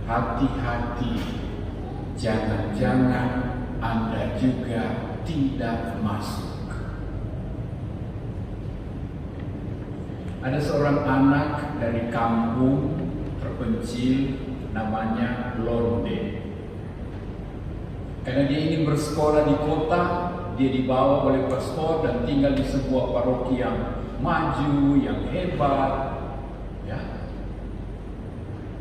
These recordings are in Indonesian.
hati-hati, jangan-jangan Anda juga tidak masuk. Ada seorang anak dari kampung terpencil namanya Londe. Karena dia ingin bersekolah di kota, dia dibawa oleh pastor dan tinggal di sebuah paroki yang maju, yang hebat. Ya.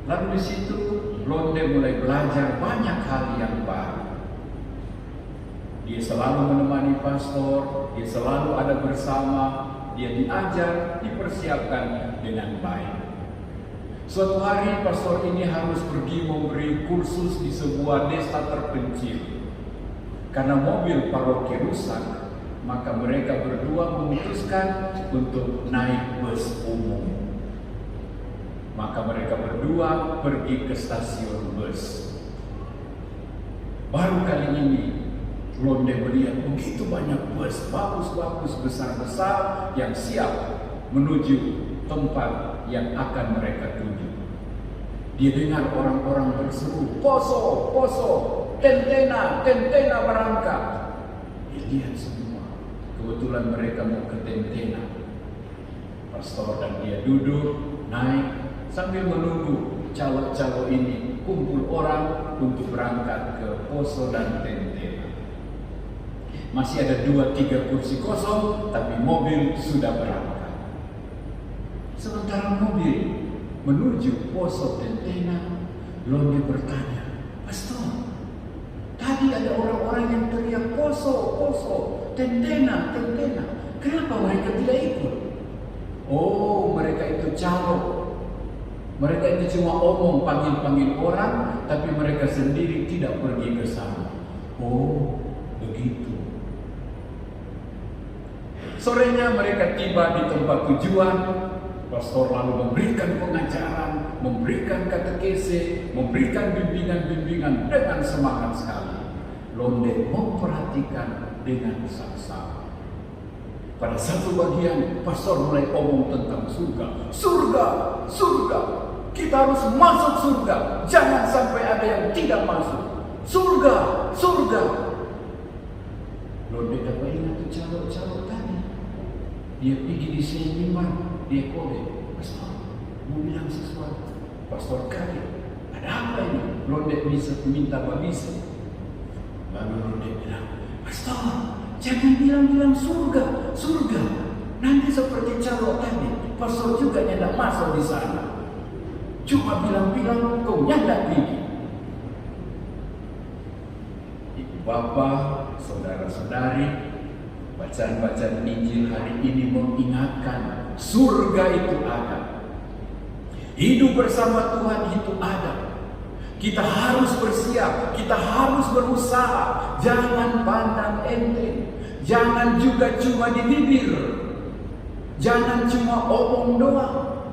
Lalu di situ Londe mulai belajar banyak hal yang baru. Dia selalu menemani pastor, dia selalu ada bersama, dia diajar, dipersiapkan dengan baik. Suatu hari pastor ini harus pergi memberi kursus di sebuah desa terpencil. Karena mobil paroki rusak, maka mereka berdua memutuskan untuk naik bus umum. Maka mereka berdua pergi ke stasiun bus. Baru kali ini Londe melihat begitu banyak bus bagus-bagus, besar-besar yang siap menuju tempat yang akan mereka tuju. Dia dengar orang-orang berseru, "Poso, poso, tentena, tentena berangkat." Dia lihat semua. Kebetulan mereka mau ke tentena. Pastor dan dia duduk, naik, sambil menunggu calo-calo ini kumpul orang untuk berangkat ke poso dan tentena. Masih ada 2-3 kursi kosong, tapi mobil sudah berangkat. Sementara mobil menuju poso tentena, Londe bertanya, "Pastor, tadi ada orang-orang yang teriak poso, poso, tentena, tentena. Kenapa mereka tidak ikut?" "Oh, mereka itu calo. Mereka itu cuma omong panggil-panggil orang, tapi mereka sendiri tidak pergi ke sana." "Oh, begitu." Sorenya mereka tiba di tempat tujuan. Pastor lalu memberikan pengajaran, memberikan katekese, memberikan bimbingan-bimbingan dengan semangat sekali. Londe memperhatikan dengan saksama. Pada satu bagian, pastor mulai omong tentang surga. "Surga, surga, kita harus masuk surga. Jangan sampai ada yang tidak masuk. Surga, surga." Londe dapat ingat tuh calo-calo tadi. Dia pergi di seminar, dia kode, "Pastor, mau bilang sesuatu." Pastor kaget, "Ada apa ini?" Londe bisa minta babisi. Lalu Londe bilang, "Pastor, jangan bilang-bilang surga, surga. Nanti seperti calo tadi, pastor juga tidak masuk di sana. Cuma bilang-bilang kau nyandak pergi." Ibu bapak, saudara-saudari, bacaan-bacaan Injil hari ini mengingatkan surga itu ada. Hidup bersama Tuhan itu ada. Kita harus bersiap, kita harus berusaha. Jangan pandang enteng. Jangan juga cuma di bibir. Jangan cuma omong doang.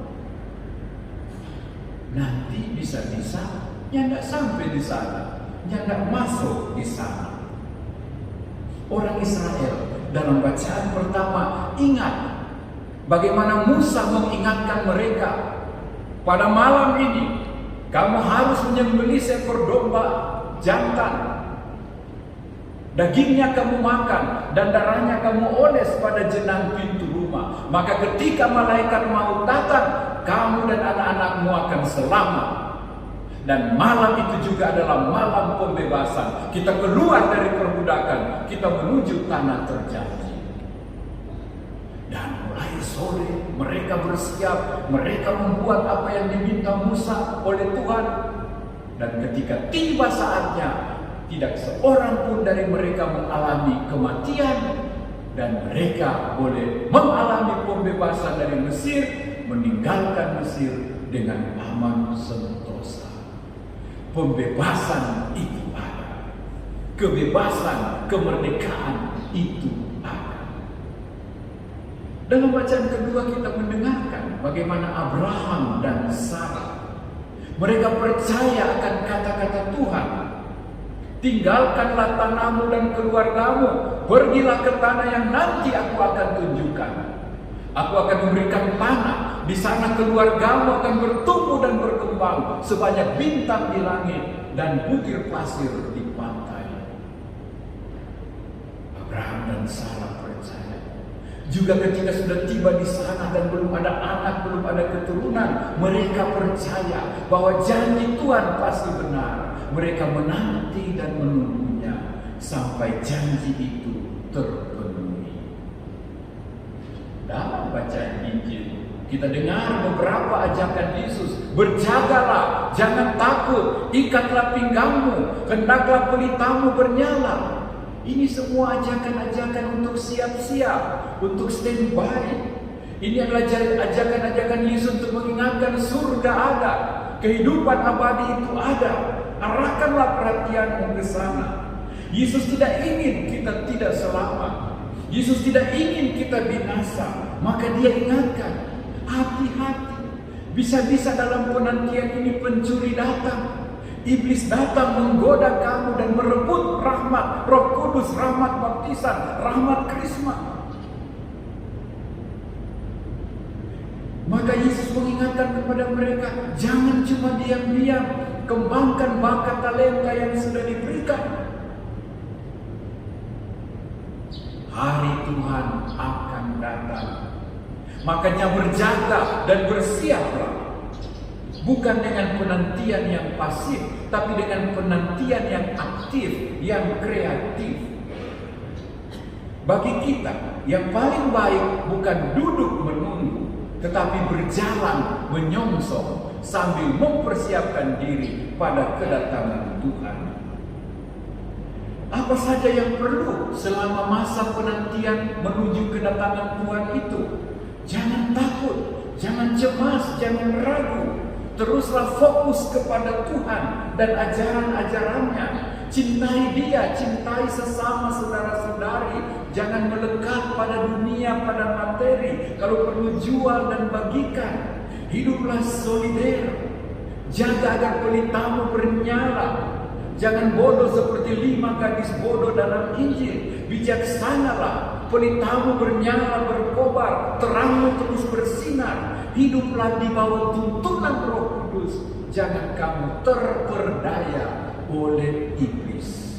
Nanti bisa-bisa tidak sampai di sana, tidak masuk di sana. Orang Israel dalam bacaan pertama ingat bagaimana Musa mengingatkan mereka, "Pada malam ini kamu harus menyembelih seekor domba jantan. Dagingnya kamu makan dan darahnya kamu oles pada jenang pintu rumah. Maka ketika malaikat maut datang, kamu dan anak-anakmu akan selamat. Dan malam itu juga adalah malam pembebasan. Kita keluar dari perbudakan, kita menuju tanah terjanji." Dan mulai sore mereka bersiap, mereka membuat apa yang diminta Musa oleh Tuhan. Dan ketika tiba saatnya, tidak seorang pun dari mereka mengalami kematian, dan mereka boleh mengalami pembebasan dari Mesir, meninggalkan Mesir dengan aman sentosa. Pembebasan itu ada. Kebebasan, kemerdekaan itu ada. Dalam bacaan kedua kita mendengarkan bagaimana Abraham dan Sarah, mereka percaya akan kata-kata Tuhan. "Tinggalkanlah tanahmu dan keluargamu, pergilah ke tanah yang nanti aku akan tunjukkan. Aku akan memberikan tanah, Di sana keluargamu akan bertumbuh dan berkembang sebanyak bintang di langit dan butir pasir di pantai. Abraham dan Sarah percaya. Juga ketika sudah tiba di sana dan belum ada anak, belum ada keturunan, mereka percaya bahwa janji Tuhan pasti benar. Mereka menanti dan menunggunya sampai janji itu terpenuhi. Dalam bacaan Injil, kita dengar beberapa ajakan Yesus. Berjagalah, jangan takut, ikatlah pinggangmu, hendaklah pelitamu bernyala. Ini semua ajakan-ajakan untuk siap-siap, untuk standby. Ini adalah ajakan-ajakan Yesus untuk mengingatkan surga ada, kehidupan abadi itu ada. Arahkanlah perhatianmu ke sana. Yesus tidak ingin kita tidak selamat. Yesus tidak ingin kita binasa. Maka Dia ingatkan, hati-hati. Bisa-bisa dalam penantian ini pencuri datang. Iblis datang menggoda kamu dan merebut rahmat Roh Kudus, rahmat baptisan, rahmat krisma. Maka Yesus mengingatkan kepada mereka, jangan cuma diam-diam, kembangkan bakat talenta yang sudah diberikan. Hari Tuhan akan datang. Makanya berjaga dan bersiaplah. Bukan dengan penantian yang pasif, tapi dengan penantian yang aktif, yang kreatif. Bagi kita, yang paling baik bukan duduk menunggu, tetapi berjalan menyongsong sambil mempersiapkan diri pada kedatangan Tuhan. Apa saja yang perlu selama masa penantian menuju kedatangan Tuhan itu? Jangan takut, jangan cemas, jangan ragu. Teruslah fokus kepada Tuhan dan ajaran-ajarannya. Cintai Dia, cintai sesama saudara-saudari. Jangan melekat pada dunia, pada materi. Kalau perlu jual dan bagikan. Hiduplah solider. Jaga agar pelitamu bernyala. Jangan bodoh seperti 5 gadis bodoh dalam Injil. Bijaksanalah, pelitamu bernyala, berkobar, terangmu terus bersinar. Hiduplah di bawah tuntunan Roh Kudus. Jangan kamu terperdaya oleh iblis.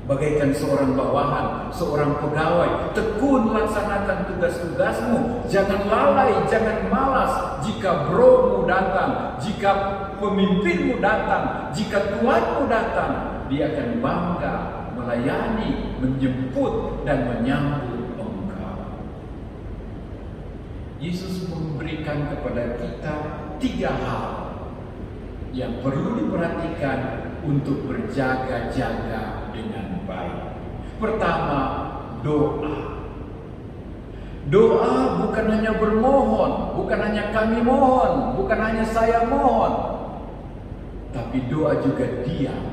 Bagaikan seorang bawahan, seorang pegawai, tekun laksanakan tugas-tugasmu. Jangan lalai, jangan malas. Jika bromu datang, jika pemimpinmu datang, jika tuanmu datang, dia akan bangga melayani, menjemput, dan menyambut engkau. Yesus memberikan kepada kita 3 hal yang perlu diperhatikan untuk berjaga-jaga dengan baik. Pertama, doa. Doa bukan hanya bermohon, bukan hanya kami mohon, bukan hanya saya mohon, tapi doa juga diam.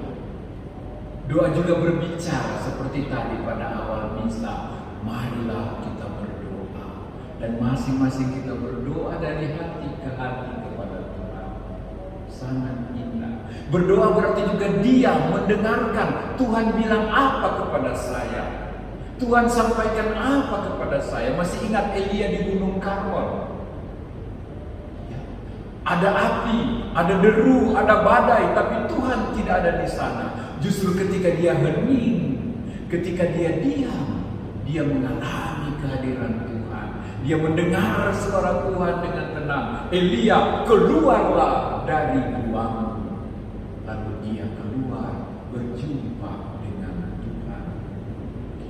Doa juga berbicara seperti tadi pada awal misa. Marilah kita berdoa. Dan masing-masing kita berdoa dari hati ke hati kepada Tuhan. Sangat indah. Berdoa berarti juga diam, mendengarkan Tuhan bilang apa kepada saya. Tuhan sampaikan apa kepada saya. Masih ingat Elia di Gunung Karmel? Ada api, ada deru, ada badai, tapi Tuhan tidak ada di sana. Justru ketika dia hening, ketika dia diam, dia mengalami kehadiran Tuhan. Dia mendengar suara Tuhan dengan tenang. Elia, keluarlah dari guamu. Lalu dia keluar berjumpa dengan Tuhan.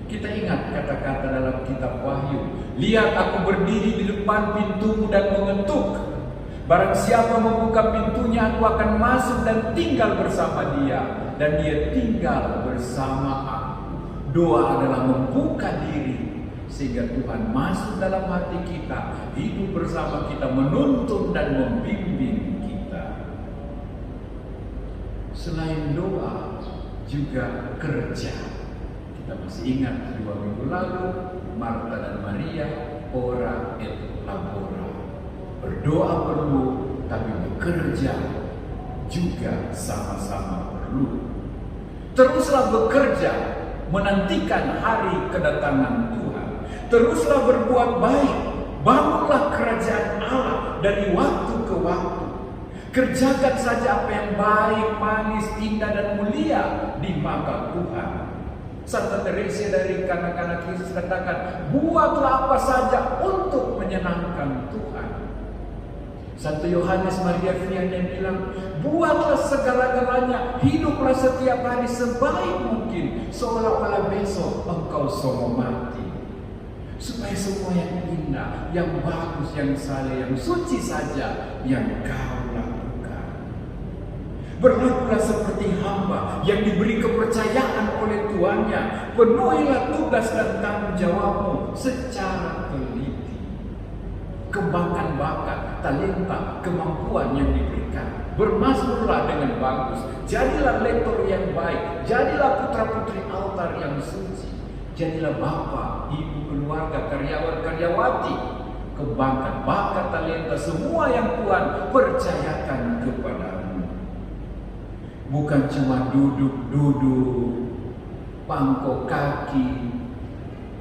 Kita ingat kata-kata dalam kitab Wahyu. Lihat, aku berdiri di depan pintumu dan mengetuk. Barang siapa membuka pintunya, aku akan masuk dan tinggal bersama dia. Dan dia tinggal bersama aku. Doa adalah membuka diri sehingga Tuhan masuk dalam hati kita, hidup bersama kita, menuntun dan membimbing kita. Selain doa, juga kerja. Kita masih ingat 2 minggu lalu, Marta dan Maria, ora et labora. Berdoa perlu, tapi bekerja juga sama-sama perlu. Teruslah bekerja, menantikan hari kedatangan Tuhan. Teruslah berbuat baik, Bangunlah kerajaan Allah dari waktu ke waktu. Kerjakan saja apa yang baik, manis, indah, dan mulia di mata Tuhan. Santa Teresa dari kanak-kanak Yesus katakan, buatlah apa saja untuk menyenangkan Tuhan. Santo Yohanes Maria Vianney bilang, buatlah segala-galanya, hiduplah setiap hari sebaik mungkin, seolah-olah besok engkau sono mati. Supaya semua yang indah, yang bagus, yang saleh, yang suci saja yang kau lakukan. Berlakulah seperti hamba yang diberi kepercayaan oleh tuannya. Penuhilah tugas dan tanggung jawabmu secara teliti. Kembangkan bakat, talenta, kemampuan yang diberikan. Bermazmurlah dengan bagus. Jadilah lektor yang baik. Jadilah putra-putri altar yang suci. Jadilah bapak, ibu, keluarga, karyawan, karyawati. Kembangkan bakat, talenta, semua yang Tuhan percayakan kepadamu. Bukan cuma duduk-duduk, pangkok kaki,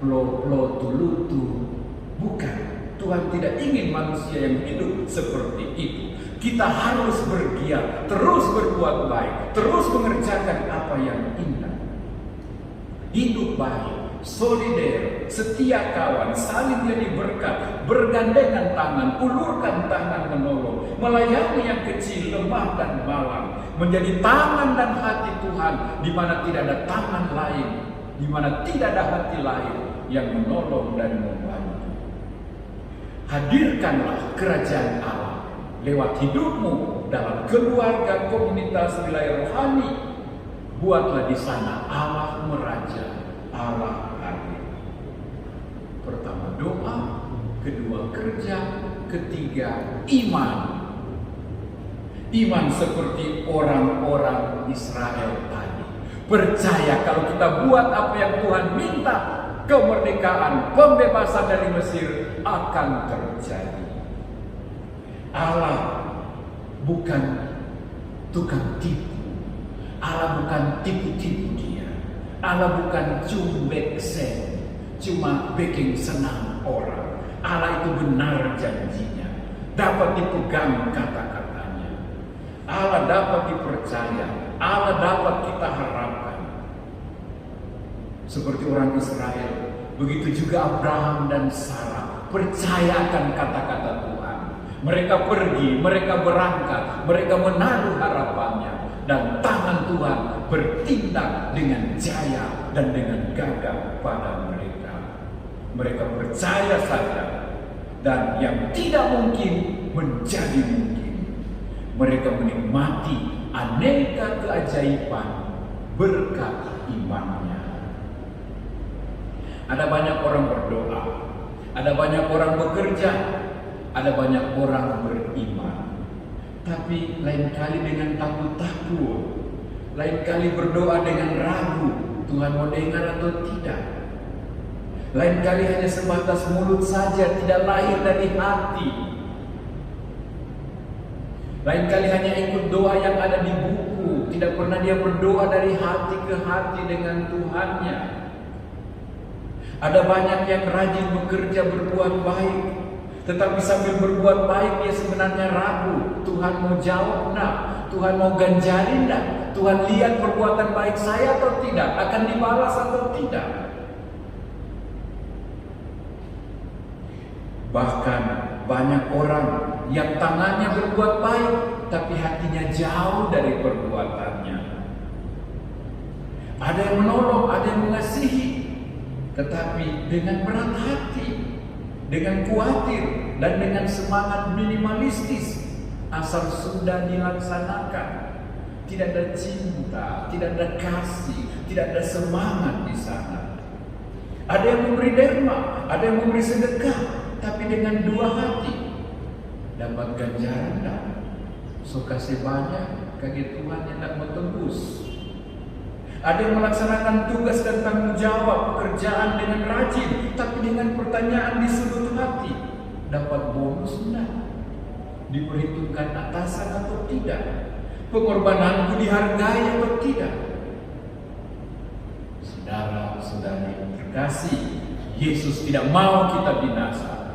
plo-plo tulutu. Bukan. Tuhan tidak ingin manusia yang hidup seperti itu. Kita harus bergiat, terus berbuat baik, terus mengerjakan apa yang indah. Hidup baik, solider, setia kawan, saling jadi berkat, bergandengan tangan, ulurkan tangan menolong, melayani yang kecil, lemah dan malang, menjadi tangan dan hati Tuhan, di mana tidak ada tangan lain, di mana tidak ada hati lain yang menolong dan membantu. Hadirkanlah kerajaan Allah lewat hidupmu dalam keluarga, komunitas, wilayah rohani. Buatlah di sana Allah meraja, Allah hadir. Pertama doa, kedua kerja, ketiga iman. Iman seperti orang-orang Israel tadi. Percaya kalau kita buat apa yang Tuhan minta, kemerdekaan, pembebasan dari Mesir akan terjadi. Allah bukan tukang tipu. Allah bukan tipu-tipu dia. Allah bukan cumbek sen, cuma bikin senang orang. Allah itu benar janjinya, dapat dipegang kata-katanya. Allah dapat dipercaya, Allah dapat kita harapkan. Seperti orang Israel, begitu juga Abraham dan Sarah percaya akan kata-kata Tuhan. Mereka pergi, mereka berangkat, mereka menaruh harapannya. Dan tangan Tuhan bertindak dengan jaya dan dengan gagah pada mereka. Mereka percaya saja, dan yang tidak mungkin menjadi mungkin. Mereka menikmati aneka keajaiban berkat imannya. Ada banyak orang berdoa, ada banyak orang bekerja, ada banyak orang beriman. Tapi lain kali dengan takut-takut, lain kali berdoa dengan ragu, Tuhan mau dengar atau tidak. Lain kali hanya sebatas mulut saja, tidak lahir dari hati. Lain kali hanya ikut doa yang ada di buku, tidak pernah dia berdoa dari hati ke hati dengan Tuhannya. Ada banyak yang rajin bekerja berbuat baik, tetapi sambil berbuat baik dia sebenarnya ragu. Tuhan mau jawab enggak? Tuhan mau ganjarin enggak? Tuhan lihat perbuatan baik saya atau tidak? Akan dibalas atau tidak? Bahkan banyak orang yang tangannya berbuat baik, tapi hatinya jauh dari perbuatannya. Ada yang menolong, ada yang mengasihi, tetapi dengan berat hati, dengan khawatir, dan dengan semangat minimalistis, asal sudah dilaksanakan. Tidak ada cinta, tidak ada kasih, tidak ada semangat di sana. Ada yang memberi derma, ada yang memberi sedekah, tapi dengan dua hati. Dapat ganjaran tak? So kasih banyak, kaget Tuhan yang tak mau tembus. Ada yang melaksanakan tugas dan tanggung jawab pekerjaan dengan rajin, tapi dengan pertanyaan di sudut hati, dapat bonus enggak? Diperhitungkan atasan atau tidak? Pengorbananku dihargai atau tidak? Saudara-saudari terkasih, Yesus tidak mau kita binasa.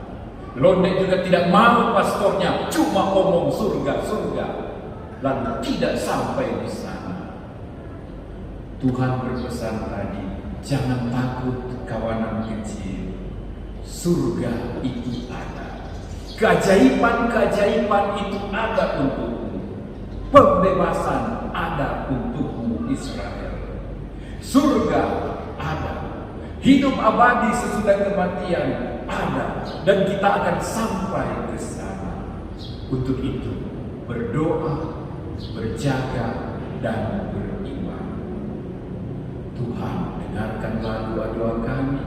Londe juga tidak mau pastornya cuma omong surga-surga, lalu tidak sampai di sana. Tuhan berpesan tadi, jangan takut kawanan kecil, surga itu ada. Keajaiban-keajaiban itu ada untukmu. Pembebasan ada untukmu Israel. Surga ada. Hidup abadi sesudah kematian ada, dan kita akan sampai ke sana. Untuk itu, berdoa, berjaga, dan beriman. Tuhan, dengarkanlah doa-doa kami.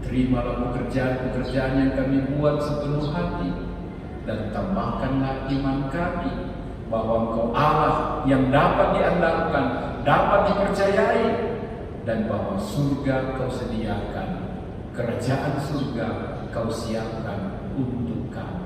Terimalah pekerjaan-pekerjaan yang kami buat sepenuh hati, dan tambahkanlah iman kami bahwa Engkau Allah yang dapat diandalkan, dapat dipercayai, dan bahwa surga Kau sediakan, kerajaan surga Kau siapkan untuk kami.